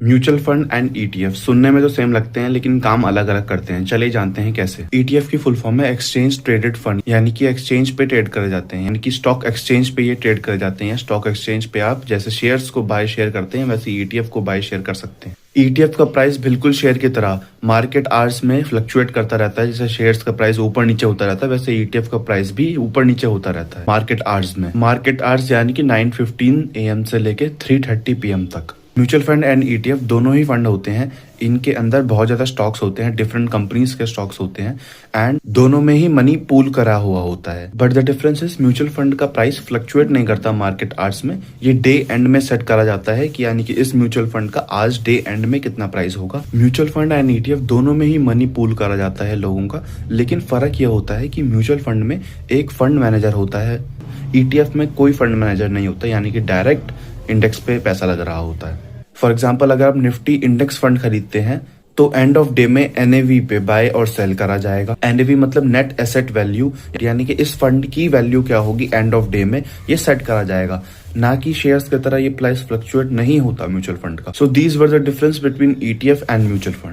Mutual fund and ETF सुनने में तो सेम लगते हैं लेकिन काम अलग अलग करते हैं। चलिए जानते हैं कैसे। ईटीएफ की फुल फॉर्म है एक्सचेंज ट्रेडेड फंड, यानी कि एक्सचेंज पे ट्रेड करे जाते हैं, यानी कि स्टॉक एक्सचेंज पे ये ट्रेड करे जाते हैं। स्टॉक एक्सचेंज पे आप जैसे शेयर्स को बाय शेयर करते हैं वैसे ईटीएफ को बाय शेयर कर सकते हैं। ईटीएफ का प्राइस बिल्कुल शेयर की तरह मार्केट आवर्स में फ्लक्चुएट करता रहता है। जैसे शेयर्स का प्राइस ऊपर नीचे होता रहता है वैसे ईटीएफ का प्राइस भी ऊपर नीचे होता रहता है मार्केट आवर्स में। मार्केट आवर्स यानी कि 9:15 AM से लेके 3:30 PM तक। म्यूचुअल फंड एंड ईटीएफ दोनों ही फंड होते हैं। इनके अंदर बहुत ज्यादा स्टॉक्स होते हैं, डिफरेंट कंपनीज के स्टॉक्स होते हैं एंड दोनों में ही मनी पूल करा हुआ होता है। But the difference is mutual fund का प्राइस फ्लक्चुएट नहीं करता मार्केट आवर्स में, ये डे एंड में सेट करा जाता है कि यानी कि इस म्यूचुअल फंड का आज डे एंड में कितना प्राइस होगा। म्यूचुअल फंड एंड ईटीएफ दोनों में ही मनी पूल करा जाता है लोगों का, लेकिन फर्क यह होता है कि म्यूचुअल फंड में एक फंड मैनेजर होता है, ईटीएफ में कोई फंड मैनेजर नहीं होता, यानी कि डायरेक्ट इंडेक्स पे पैसा लग रहा होता है। फॉर एग्जाम्पल अगर आप निफ्टी इंडेक्स फंड खरीदते हैं तो एंड ऑफ डे में एनएवी पे बाय और सेल करा जाएगा। एनएवी मतलब नेट एसेट वैल्यू, यानी कि इस फंड की वैल्यू क्या होगी एंड ऑफ डे में, ये सेट करा जाएगा। ना कि शेयर्स की तरह ये प्राइस फ्लक्चुएट नहीं होता म्यूचुअल फंड का। So these were the difference between ETF and mutual fund.